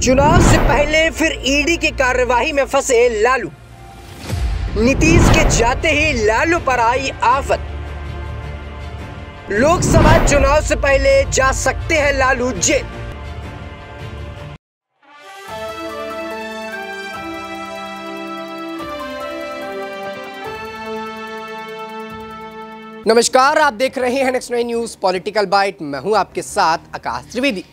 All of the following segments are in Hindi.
चुनाव से पहले फिर ईडी की कार्यवाही में फंसे लालू। नीतीश के जाते ही लालू पर आई आफत। लोकसभा चुनाव से पहले जा सकते हैं लालू जेल। नमस्कार, आप देख रहे हैं नेक्स्ट 9 न्यूज पॉलिटिकल बाइट। मैं हूं आपके साथ आकाश त्रिवेदी।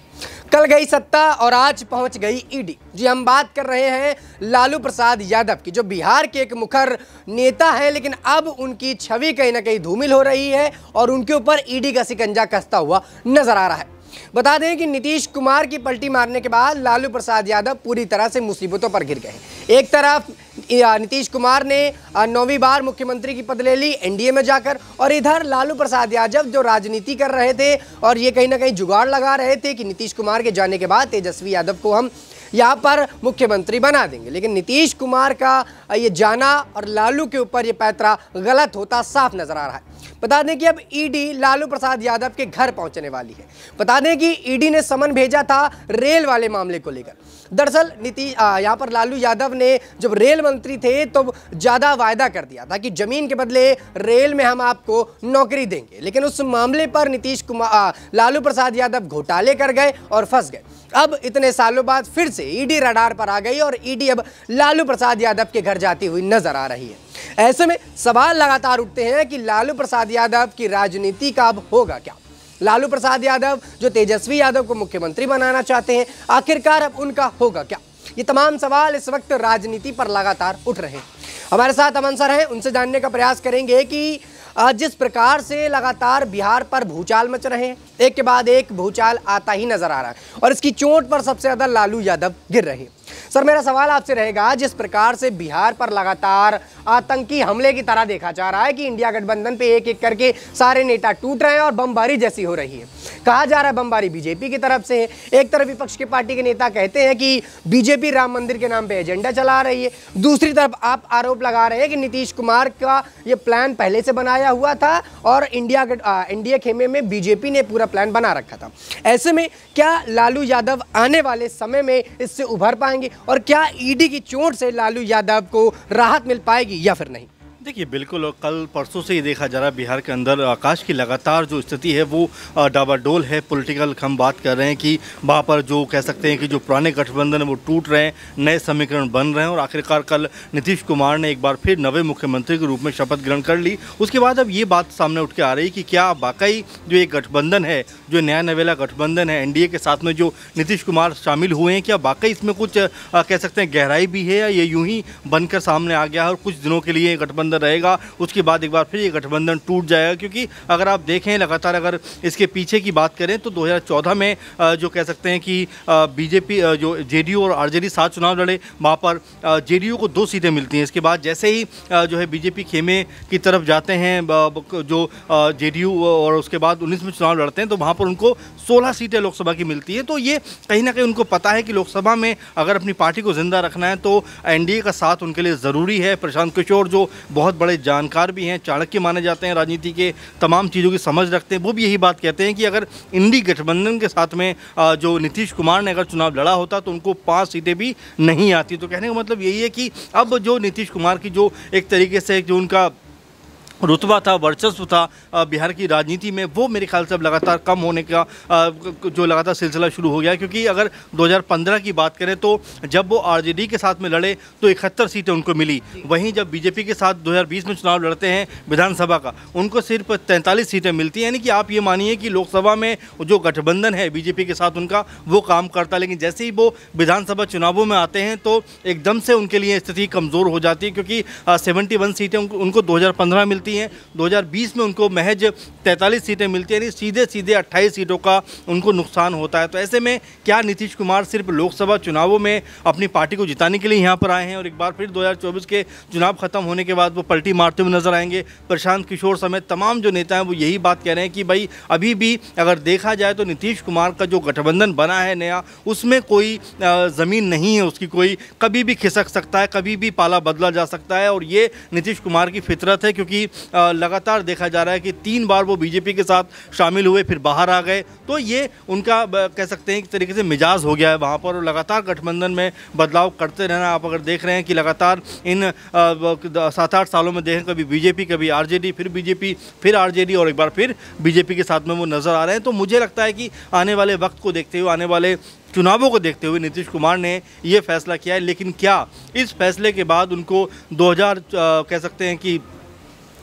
कल गई सत्ता और आज पहुंच गई ईडी। जी, हम बात कर रहे हैं लालू प्रसाद यादव की, जो बिहार के एक मुखर नेता हैं, लेकिन अब उनकी छवि कहीं ना कहीं धूमिल हो रही है और उनके ऊपर ईडी का शिकंजा कसता हुआ नजर आ रहा है। बता दें कि नीतीश कुमार की पलटी मारने के बाद लालू प्रसाद यादव पूरी तरह से मुसीबतों पर घिर गए। एक तरफ नीतीश कुमार ने 9वीं बार मुख्यमंत्री की पद ले ली एनडीए में जाकर, और इधर लालू प्रसाद यादव जो राजनीति कर रहे थे और ये कहीं ना कहीं जुगाड़ लगा रहे थे कि नीतीश कुमार के जाने के बाद तेजस्वी यादव को हम यहाँ पर मुख्यमंत्री बना देंगे। लेकिन नीतीश कुमार का ये जाना और लालू के ऊपर ये पैंतरा गलत होता साफ नजर आ रहा है। बता दें कि अब ईडी लालू प्रसाद यादव के घर पहुंचने वाली है। बता दें कि ईडी ने समन भेजा था रेल वाले मामले को लेकर। दरअसल यहाँ पर लालू यादव ने जब रेल मंत्री थे तो ज़्यादा वायदा कर दिया था कि जमीन के बदले रेल में हम आपको नौकरी देंगे, लेकिन उस मामले पर लालू प्रसाद यादव घोटाले कर गए और फंस गए। अब इतने सालों बाद फिर से ईडी रडार पर आ गई और ईडी अब लालू प्रसाद यादव के घर जाती हुई नजर आ रही है। ऐसे में सवाल लगातार उठते हैं कि लालू प्रसाद यादव की राजनीति का अब होगा क्या। लालू प्रसाद यादव जो तेजस्वी यादव को मुख्यमंत्री बनाना चाहते हैं, आखिरकार अब उनका होगा क्या। ये तमाम सवाल इस वक्त राजनीति पर लगातार उठ रहे हैं। हमारे साथ अमन सर हैं, उनसे जानने का प्रयास करेंगे कि जिस प्रकार से लगातार बिहार पर भूचाल मच रहे हैं, एक के बाद एक भूचाल आता ही नजर आ रहा है और इसकी चोट पर सबसे ज्यादा लालू यादव गिर रहे हैं। सर, मेरा सवाल आपसे रहेगा, जिस प्रकार से बिहार पर लगातार आतंकी हमले की तरह देखा जा रहा है कि इंडिया गठबंधन पे एक एक करके सारे नेता टूट रहे हैं और बमबारी जैसी हो रही है, कहा जा रहा है बमबारी बीजेपी की तरफ से है। एक तरफ विपक्ष के पार्टी के नेता कहते हैं कि बीजेपी राम मंदिर के नाम पे एजेंडा चला रही है, दूसरी तरफ आप आरोप लगा रहे हैं कि नीतीश कुमार का ये प्लान पहले से बनाया हुआ था और इंडिया खेमे में बीजेपी ने पूरा प्लान बना रखा था। ऐसे में क्या लालू यादव आने वाले समय में इससे उभर पाएंगे और क्या ईडी की चोट से लालू यादव को राहत मिल पाएगी या फिर नहीं? देखिए, बिल्कुल, और कल परसों से ये देखा जा रहा है बिहार के अंदर आकाश की लगातार जो स्थिति है वो डावाडोल है। पॉलिटिकल हम बात कर रहे हैं कि वहाँ पर जो कह सकते हैं कि जो पुराने गठबंधन है वो टूट रहे हैं, नए समीकरण बन रहे हैं और आखिरकार कल नीतीश कुमार ने एक बार फिर नवे मुख्यमंत्री के रूप में शपथ ग्रहण कर ली। उसके बाद अब ये बात सामने उठ के आ रही है कि क्या वाकई जो एक गठबंधन है, जो नया नवेला गठबंधन है एनडीए के साथ में जो नीतीश कुमार शामिल हुए हैं, क्या वाकई इसमें कुछ कह सकते हैं गहराई भी है या ये यूँ ही बनकर सामने आ गया है और कुछ दिनों के लिए गठबंधन रहेगा, उसके बाद एक बार फिर ये गठबंधन टूट जाएगा। क्योंकि अगर आप देखें लगातार, अगर इसके पीछे की बात करें तो 2014 में जो कह सकते हैं कि बीजेपी जो जेडीयू और आरजेडी साथ चुनाव लड़े, वहाँ पर जेडीयू को 2 सीटें मिलती हैं। इसके बाद जैसे ही जो है बीजेपी खेमे की तरफ जाते हैं जो जेडीयू, और उसके बाद 19 में चुनाव लड़ते हैं तो वहाँ पर उनको 16 सीटें लोकसभा की मिलती है। तो ये कहीं ना कहीं उनको पता है कि लोकसभा में अगर अपनी पार्टी को जिंदा रखना है तो एनडीए का साथ उनके लिए ज़रूरी है। प्रशांत किशोर जो बहुत बड़े जानकार भी हैं, चाणक्य माने जाते हैं, राजनीति के तमाम चीज़ों की समझ रखते हैं, वो भी यही बात कहते हैं कि अगर इंडी गठबंधन के साथ में जो नीतीश कुमार ने अगर चुनाव लड़ा होता तो उनको 5 सीटें भी नहीं आती। तो कहने का मतलब यही है कि अब जो नीतीश कुमार की जो एक तरीके से जो उनका रुतबा था, वर्चस्व था बिहार की राजनीति में, वो मेरे ख्याल से अब लगातार कम होने का जो लगातार सिलसिला शुरू हो गया है। क्योंकि अगर 2015 की बात करें तो जब वो आरजेडी के साथ में लड़े तो 71 सीटें उनको मिली। वहीं जब बीजेपी के साथ 2020 में चुनाव लड़ते हैं विधानसभा का, उनको सिर्फ 43 सीटें मिलती हैं। यानी कि आप ये मानिए कि लोकसभा में जो गठबंधन है बीजेपी के साथ उनका, वो काम करता है, लेकिन जैसे ही वो विधानसभा चुनावों में आते हैं तो एकदम से उनके लिए स्थिति कमज़ोर हो जाती है। क्योंकि 71 सीटें उनको 2015 मिलती हैं, 2020 में उनको महज 43 सीटें मिलती हैं, यानी सीधे सीधे 28 सीटों का उनको नुकसान होता है। तो ऐसे में क्या नीतीश कुमार सिर्फ लोकसभा चुनावों में अपनी पार्टी को जिताने के लिए यहाँ पर आए हैं और एक बार फिर 2024 के चुनाव खत्म होने के बाद वो पलटी मारते हुए नजर आएंगे? प्रशांत किशोर समेत तमाम जो नेता हैं वो यही बात कह रहे हैं कि भाई अभी भी अगर देखा जाए तो नीतीश कुमार का जो गठबंधन बना है नया, उसमें कोई ज़मीन नहीं है उसकी, कोई कभी भी खिसक सकता है, कभी भी पाला बदला जा सकता है और ये नीतीश कुमार की फितरत है। क्योंकि लगातार देखा जा रहा है कि 3 बार वो बीजेपी के साथ शामिल हुए, फिर बाहर आ गए। तो ये उनका कह सकते हैं एक तरीके से मिजाज हो गया है वहाँ पर, और लगातार गठबंधन में बदलाव करते रहना। आप अगर देख रहे हैं कि लगातार इन 7-8 सालों में देखें, कभी बीजेपी, कभी आरजेडी, फिर बीजेपी, फिर आरजेडी और एक बार फिर बीजेपी के साथ में वो नज़र आ रहे हैं। तो मुझे लगता है कि आने वाले वक्त को देखते हुए, आने वाले चुनावों को देखते हुए नीतीश कुमार ने ये फैसला किया है। लेकिन क्या इस फैसले के बाद उनको 2000 कह सकते हैं कि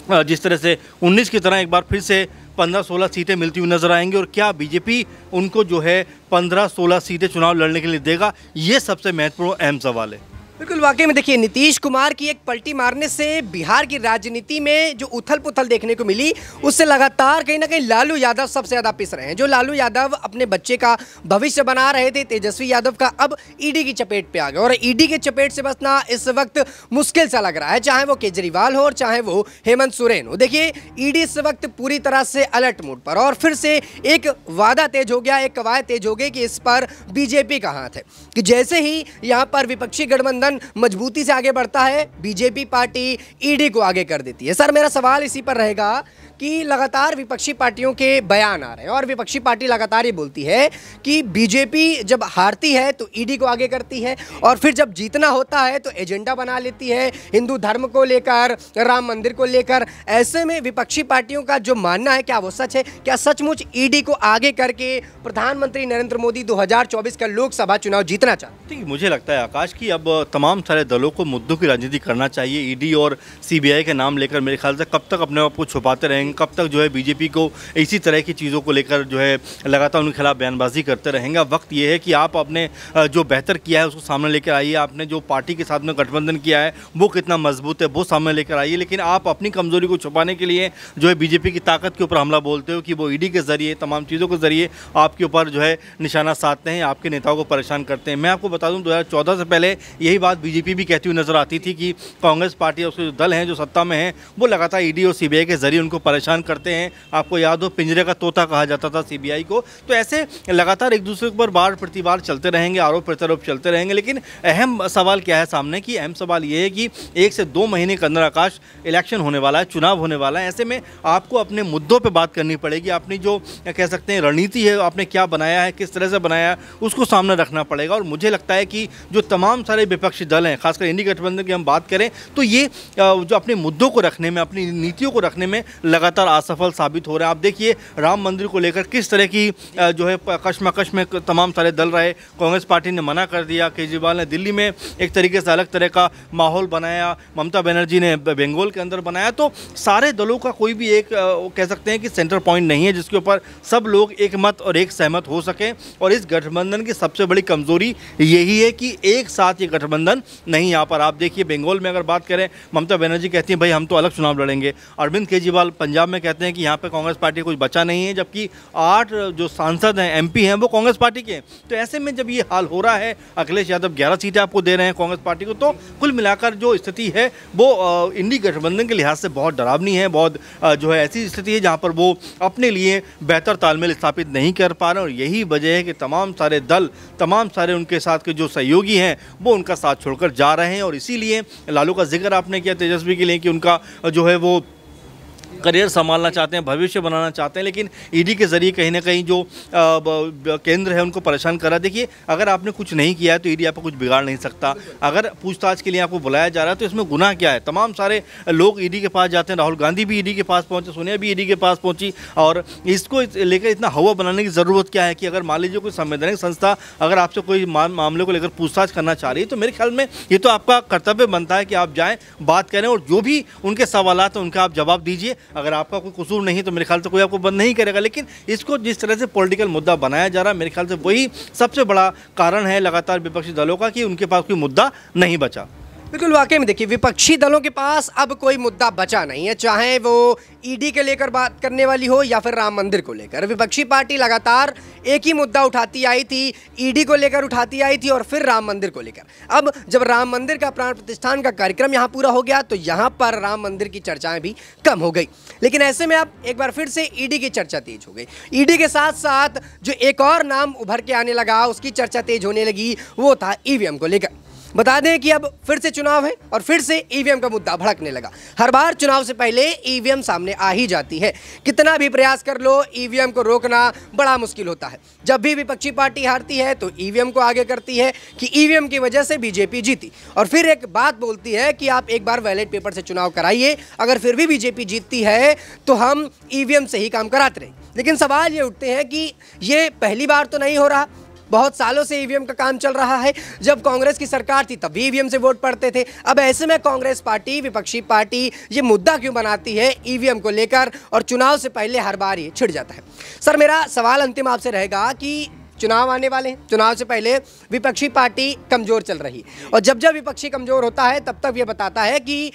जिस तरह से 19 की तरह एक बार फिर से 15-16 सीटें मिलती हुई नजर आएंगी, और क्या बीजेपी उनको जो है 15-16 सीटें चुनाव लड़ने के लिए देगा, ये सबसे महत्वपूर्ण अहम सवाल है। बिल्कुल, वाकई में देखिए नीतीश कुमार की एक पलटी मारने से बिहार की राजनीति में जो उथल पुथल देखने को मिली, उससे लगातार कहीं ना कहीं लालू यादव सबसे ज़्यादा पिस रहे हैं। जो लालू यादव अपने बच्चे का भविष्य बना रहे थे, तेजस्वी यादव का, अब ईडी की चपेट पे आ गए, और ईडी के चपेट से बचना इस वक्त मुश्किल सा लग रहा है, चाहे वो केजरीवाल हो और चाहे वो हेमंत सोरेन हो। देखिए ईडी इस वक्त पूरी तरह से अलर्ट मोड पर, और फिर से एक वादा तेज हो गया, एक कवायद तेज हो गई कि इस पर बीजेपी का हाथ है, कि जैसे ही यहाँ पर विपक्षी गठबंधन मजबूती से आगे बढ़ता है, बीजेपी पार्टी ईडी को आगे कर देती है। सर, मेरा सवाल इसी पर रहेगा कि लगातार विपक्षी पार्टियों के बयान आ रहे हैं, और विपक्षी पार्टी लगातार ये बोलती है कि बीजेपी जब हारती है तो ईडी को आगे करती है, और फिर जब जीतना होता है तो एजेंडा बना लेती है हिंदू धर्म को लेकर, राम मंदिर को लेकर। ऐसे में विपक्षी पार्टियों का जो मानना है, क्या वो सच है? क्या सचमुच ईडी को आगे करके प्रधानमंत्री नरेंद्र मोदी 2024 का लोकसभा चुनाव जीतना चाहते हैं? मुझे लगता है आकाश की अब तमाम सारे दलों को मुद्दों की राजनीति करना चाहिए। ईडी और सीबीआई के नाम लेकर मेरे ख्याल से कब तक अपने आप को छुपाते रहेंगे, कब तक जो है बीजेपी को इसी तरह की चीज़ों को लेकर जो है लगातार उनके खिलाफ बयानबाजी करते रहेंगे। वक्त ये है कि आप अपने जो बेहतर किया है उसको सामने लेकर आइए। आपने जो पार्टी के साथ में गठबंधन किया है वो कितना मजबूत है वो सामने लेकर आइए। लेकिन आप अपनी कमजोरी को छुपाने के लिए जो है बीजेपी की ताकत के ऊपर हमला बोलते हो कि वो ईडी के जरिए, तमाम चीज़ों के जरिए आपके ऊपर जो है निशाना साधते हैं, आपके नेताओं को परेशान करते हैं। मैं आपको बता दूं 2014 से पहले यही बात बीजेपी भी कहती हुई नजर आती थी कि कांग्रेस पार्टी और उसके जो दल हैं जो सत्ता में हैं वो लगातार ईडी और सीबीआई के जरिए उनको परेशान करते हैं। आपको याद हो पिंजरे का तोता कहा जाता था सीबीआई को। तो ऐसे लगातार एक दूसरे के ऊपर वार प्रतिवार चलते रहेंगे, आरोप प्रत्यारोप चलते रहेंगे। लेकिन अहम सवाल क्या है सामने की? अहम सवाल ये है कि 1 से 2 महीने के अंदर आकाश इलेक्शन होने वाला है, चुनाव होने वाला है। ऐसे में आपको अपने मुद्दों पर बात करनी पड़ेगी। अपनी जो कह सकते हैं रणनीति है, आपने क्या बनाया है, किस तरह से बनाया है, उसको सामने रखना पड़ेगा। और मुझे लगता है कि जो तमाम सारे विपक्षी दल हैं, खासकर इंडी गठबंधन की हम बात करें, तो ये जो अपने मुद्दों को रखने में, अपनी नीतियों को रखने में लगातार असफल साबित हो रहे हैं। आप देखिए राम मंदिर को लेकर किस तरह की जो है कशमकश में तमाम सारे दल रहे। कांग्रेस पार्टी ने मना कर दिया, केजरीवाल ने दिल्ली में एक तरीके से अलग तरह का माहौल बनाया, ममता बनर्जी ने बंगाल के अंदर बनाया। तो सारे दलों का कोई भी एक कह सकते हैं कि सेंटर पॉइंट नहीं है जिसके ऊपर सब लोग एक मत और एक सहमत हो सकें। और इस गठबंधन की सबसे बड़ी कमजोरी यही है कि एक साथ ये गठबंधन नहीं। यहाँ पर आप देखिए बंगाल में अगर बात करें, ममता बनर्जी कहती हैं भाई हम तो अलग चुनाव लड़ेंगे। अरविंद केजरीवाल पंजाब में कहते हैं कि यहाँ पे कांग्रेस पार्टी कुछ बचा नहीं है, जबकि 8 जो सांसद हैं, एमपी हैं, वो कांग्रेस पार्टी के हैं। तो ऐसे में जब ये हाल हो रहा है, अखिलेश यादव 11 सीटें आपको दे रहे हैं कांग्रेस पार्टी को, तो कुल मिलाकर जो स्थिति है वो इंडी गठबंधन के लिहाज से बहुत डरावनी है। बहुत जो है ऐसी स्थिति है जहाँ पर वो अपने लिए बेहतर तालमेल स्थापित नहीं कर पा रहे। और यही वजह है कि तमाम सारे दल, तमाम सारे उनके साथ के जो सहयोगी हैं वो उनका साथ छोड़कर जा रहे हैं। और इसीलिए लालू का जिक्र आपने किया तेजस्वी के लिए कि उनका जो है वो करियर संभालना चाहते हैं, भविष्य बनाना चाहते हैं, लेकिन ईडी के जरिए कहीं ना कहीं जो केंद्र है उनको परेशान कर रहा है। देखिए अगर आपने कुछ नहीं किया है तो ईडी आपको कुछ बिगाड़ नहीं सकता। अगर पूछताछ के लिए आपको बुलाया जा रहा है तो इसमें गुनाह क्या है? तमाम सारे लोग ईडी के पास जाते हैं, राहुल गांधी भी ईडी के पास पहुंचे, सोनिया भी ईडी के पास पहुंची। और इसको लेकर इतना हवा बनाने की ज़रूरत क्या है कि अगर मान लीजिए कोई संवैधानिक संस्था अगर आपसे कोई मामले को लेकर पूछताछ करना चाह रही है तो मेरे ख्याल में ये तो आपका कर्तव्य बनता है कि आप जाएँ, बात करें और जो भी उनके सवाल हैं उनका आप जवाब दीजिए। अगर आपका कोई कसूर नहीं तो मेरे ख्याल से कोई आपको बंद नहीं करेगा। लेकिन इसको जिस तरह से पॉलिटिकल मुद्दा बनाया जा रहा है, मेरे ख्याल से वही सबसे बड़ा कारण है लगातार विपक्षी दलों का कि उनके पास कोई मुद्दा नहीं बचा। बिल्कुल, वाकई में देखिए विपक्षी दलों के पास अब कोई मुद्दा बचा नहीं है, चाहे वो ईडी के लेकर बात करने वाली हो या फिर राम मंदिर को लेकर। विपक्षी पार्टी लगातार एक ही मुद्दा उठाती आई थी, ईडी को लेकर उठाती आई थी और फिर राम मंदिर को लेकर। अब जब राम मंदिर का प्राण प्रतिष्ठान का कार्यक्रम यहाँ पूरा हो गया तो यहाँ पर राम मंदिर की चर्चाएं भी कम हो गई। लेकिन ऐसे में अब एक बार फिर से ईडी की चर्चा तेज हो गई। ईडी के साथ साथ जो एक और नाम उभर के आने लगा, उसकी चर्चा तेज होने लगी, वो था ईवीएम को लेकर। बता दें कि अब फिर से चुनाव है और फिर से ईवीएम का मुद्दा भड़कने लगा। हर बार चुनाव से पहले ईवीएम सामने आ ही जाती है। कितना भी प्रयास कर लो, ईवीएम को रोकना बड़ा मुश्किल होता है। जब भी विपक्षी पार्टी हारती है तो ईवीएम को आगे करती है कि ईवीएम की वजह से बीजेपी जीती, और फिर एक बात बोलती है कि आप एक बार बैलेट पेपर से चुनाव कराइए, अगर फिर भी बीजेपी जीतती है तो हम ईवीएम से ही काम कराते रहें। लेकिन सवाल ये उठते हैं कि ये पहली बार तो नहीं हो रहा, बहुत सालों से ईवीएम का काम चल रहा है। जब कांग्रेस की सरकार थी तब भी ईवीएम से वोट पड़ते थे। अब ऐसे में कांग्रेस पार्टी, विपक्षी पार्टी ये मुद्दा क्यों बनाती है ईवीएम को लेकर, और चुनाव से पहले हर बार ये छिड़ जाता है। सर, मेरा सवाल अंतिम आपसे रहेगा कि चुनाव आने वाले हैं, चुनाव से पहले विपक्षी पार्टी कमज़ोर चल रही, और जब जब विपक्षी कमज़ोर होता है तब तक ये बताता है कि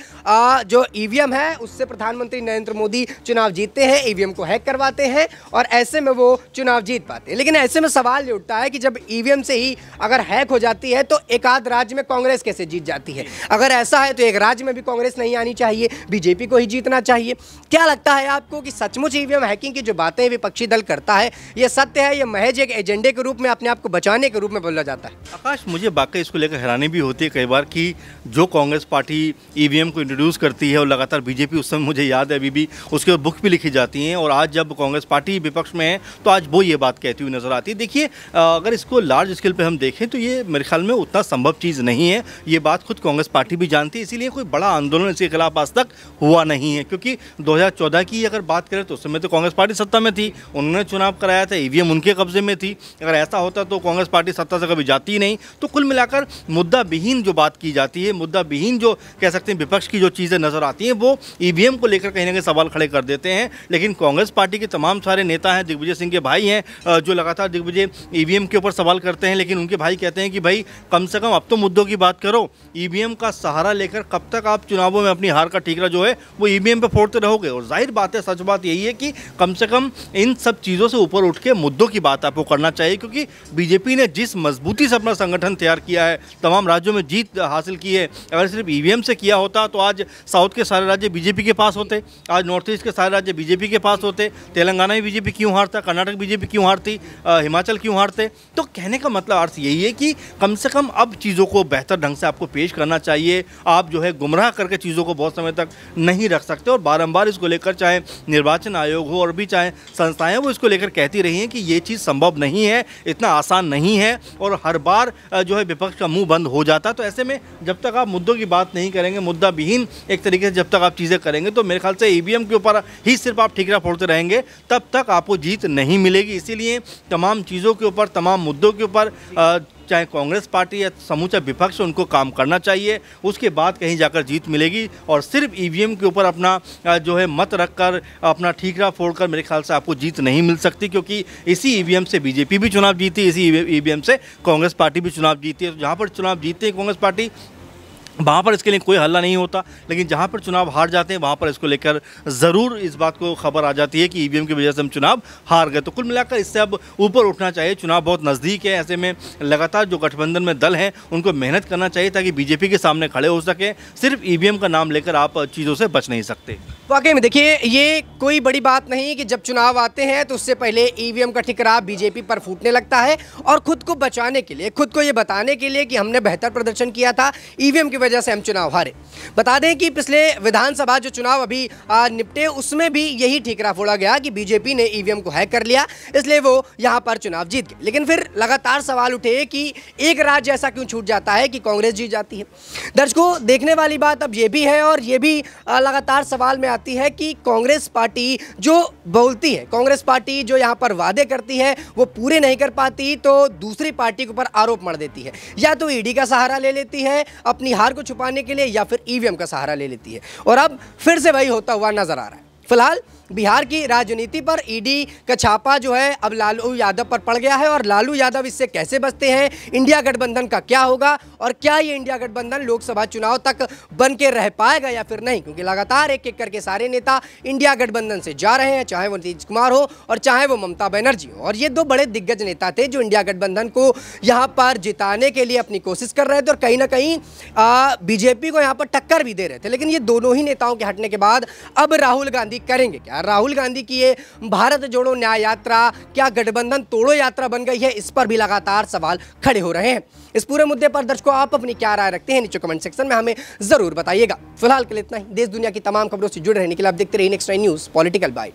जो ईवीएम है उससे प्रधानमंत्री नरेंद्र मोदी चुनाव जीतते हैं, ईवीएम को हैक करवाते हैं और ऐसे में वो चुनाव जीत पाते हैं। लेकिन ऐसे में सवाल ये उठता है कि जब ईवीएम से ही अगर हैक हो जाती है तो एक आध राज्य में कांग्रेस कैसे जीत जाती है? अगर ऐसा है तो एक राज्य में भी कांग्रेस नहीं आनी चाहिए, बीजेपी को ही जीतना चाहिए। क्या लगता है आपको कि सचमुच ईवीएम हैकिंग की जो बातें विपक्षी दल करता है ये सत्य है, ये महज एक एजेंडे के रूप में अपने आप को बचाने के रूप में बोला जाता है? आकाश, मुझे वाकई इसको लेकर हैरानी भी होती है कई बार कि जो कांग्रेस पार्टी ईवीएम को इंट्रोड्यूस करती है और लगातार बीजेपी, उस समय मुझे याद है अभी भी उसके ऊपर बुक भी लिखी जाती हैं, और आज जब कांग्रेस पार्टी विपक्ष में है तो आज वो ये बात कहती हुई नजर आती है। देखिए, अगर इसको लार्ज स्केल पर हम देखें तो ये मेरे ख्याल में उतना संभव चीज़ नहीं है। ये बात खुद कांग्रेस पार्टी भी जानती है, इसीलिए कोई बड़ा आंदोलन इसके खिलाफ आज तक हुआ नहीं है। क्योंकि 2014 की अगर बात करें तो उस समय तो कांग्रेस पार्टी सत्ता में थी, उन्होंने चुनाव कराया था, ईवीएम उनके कब्जे में थी। अगर ऐसा होता तो कांग्रेस पार्टी सत्ता से कभी जाती ही नहीं। तो कुल मिलाकर मुद्दा विहीन जो बात की जाती है, मुद्दा विहीन जो कह सकते हैं विपक्ष की जो चीज़ें नजर आती हैं, वो ईवीएम को लेकर कहीं ना कहीं सवाल खड़े कर देते हैं। लेकिन कांग्रेस पार्टी के तमाम सारे नेता हैं, दिग्विजय सिंह के भाई हैं जो लगातार दिग्विजय ईवीएम के ऊपर सवाल करते हैं, लेकिन उनके भाई कहते हैं कि भाई कम से कम अब तो मुद्दों की बात करो। ईवीएम का सहारा लेकर कब तक आप चुनावों में अपनी हार का ठीकरा जो है वो ईवीएम पर फोड़ते रहोगे? और जाहिर बात है, सच बात यही है कि कम से कम इन सब चीज़ों से ऊपर उठ के मुद्दों की बात आपको करना चाहिए। क्योंकि बीजेपी ने जिस मजबूती से अपना संगठन तैयार किया है, तमाम राज्यों में जीत हासिल की है, अगर सिर्फ ईवीएम से किया होता तो आज साउथ के सारे राज्य बीजेपी के पास होते, आज नॉर्थ ईस्ट के सारे राज्य बीजेपी के पास होते, तेलंगाना में बीजेपी क्यों हारता, कर्नाटक बीजेपी क्यों हारती, हिमाचल क्यों हारते। तो कहने का मतलब अर्थ यही है कि कम से कम अब चीज़ों को बेहतर ढंग से आपको पेश करना चाहिए। आप जो है गुमराह करके चीज़ों को बहुत समय तक नहीं रख सकते, और बारंबार इसको लेकर चाहे निर्वाचन आयोग हो और भी चाहे संस्थाएं, वो इसको लेकर कहती रही हैं कि ये चीज़ संभव नहीं है, इतना आसान नहीं है, और हर बार जो है विपक्ष का मुंह बंद हो जाता। तो ऐसे में जब तक आप मुद्दों की बात नहीं करेंगे, मुद्दा विहीन एक तरीके से जब तक आप चीज़ें करेंगे, तो मेरे ख्याल से ईवीएम के ऊपर ही सिर्फ आप ठीकरा फोड़ते रहेंगे, तब तक आपको जीत नहीं मिलेगी। इसीलिए तमाम चीज़ों के ऊपर, तमाम मुद्दों के ऊपर चाहे कांग्रेस पार्टी या समूचा विपक्ष, उनको काम करना चाहिए, उसके बाद कहीं जाकर जीत मिलेगी। और सिर्फ ईवीएम के ऊपर अपना जो है मत रखकर, अपना ठीकरा फोड़कर मेरे ख्याल से आपको जीत नहीं मिल सकती। क्योंकि इसी ईवीएम से बीजेपी भी चुनाव जीती, इसी ईवीएम से कांग्रेस पार्टी भी चुनाव जीती है। तो जहाँ पर चुनाव जीतती है कांग्रेस पार्टी, वहाँ पर इसके लिए कोई हल्ला नहीं होता, लेकिन जहाँ पर चुनाव हार जाते हैं वहाँ पर इसको लेकर ज़रूर इस बात को खबर आ जाती है कि ईवीएम की वजह से हम चुनाव हार गए। तो कुल मिलाकर इससे अब ऊपर उठना चाहिए। चुनाव बहुत नज़दीक है, ऐसे में लगातार जो गठबंधन में दल हैं उनको मेहनत करना चाहिए ताकि बीजेपी के सामने खड़े हो सके। सिर्फ ईवीएम का नाम लेकर आप चीज़ों से बच नहीं सकते। वाकई में देखिए, ये कोई बड़ी बात नहीं कि जब चुनाव आते हैं तो उससे पहले ईवीएम का ठिकराव बीजेपी पर फूटने लगता है, और खुद को बचाने के लिए, खुद को ये बताने के लिए कि हमने बेहतर प्रदर्शन किया था, ईवीएम की वजह से हम चुनाव हारे। बता दें कि पिछले विधानसभा जो चुनाव अभी निपटे, उसमें भी यही ठिकरा फोड़ा गया कि बीजेपी ने ईवीएम को हैक कर लिया, इसलिए वो यहाँ पर चुनाव जीत गए। लेकिन फिर लगातार सवाल उठे कि एक राज्य ऐसा क्यों छूट जाता है कि कांग्रेस जीत जाती है। दर्शकों, देखने वाली बात अब ये भी है, और ये भी लगातार सवाल में आती है कि कांग्रेस पार्टी जो बोलती है, कांग्रेस पार्टी जो यहाँ पर वादे करती है वो पूरे नहीं कर पाती, तो दूसरी पार्टी के ऊपर आरोप मढ़ देती है। या तो ईडी का सहारा ले लेती है अपनी हार को छुपाने के लिए, या फिर ईवीएम का सहारा ले लेती है, और अब फिर से वही होता हुआ नजर आ रहा है। फिलहाल बिहार की राजनीति पर ईडी का छापा जो है अब लालू यादव पर पड़ गया है, और लालू यादव इससे कैसे बचते हैं, इंडिया गठबंधन का क्या होगा, और क्या ये इंडिया गठबंधन लोकसभा चुनाव तक बन के रह पाएगा या फिर नहीं? क्योंकि लगातार एक एक करके सारे नेता इंडिया गठबंधन से जा रहे हैं, चाहे वो नीतीश कुमार हो और चाहे वो ममता बनर्जी हो, और ये दो बड़े दिग्गज नेता थे जो इंडिया गठबंधन को यहाँ पर जिताने के लिए अपनी कोशिश कर रहे थे, और कहीं ना कहीं बीजेपी को यहाँ पर टक्कर भी दे रहे थे। लेकिन ये दोनों ही नेताओं के हटने के बाद अब राहुल गांधी करेंगे क्या? राहुल गांधी की ये भारत जोड़ो न्याय यात्रा क्या गठबंधन तोड़ो यात्रा बन गई है? इस पर भी लगातार सवाल खड़े हो रहे हैं। इस पूरे मुद्दे पर दर्शकों आप अपनी क्या राय रखते हैं नीचे कमेंट सेक्शन में हमें जरूर बताइएगा। फिलहाल के लिए इतना ही। देश दुनिया की तमाम खबरों से जुड़े रहने के लिए आप देखते रहिए नेक्स्ट 9 न्यूज़ पॉलिटिकल बाइट।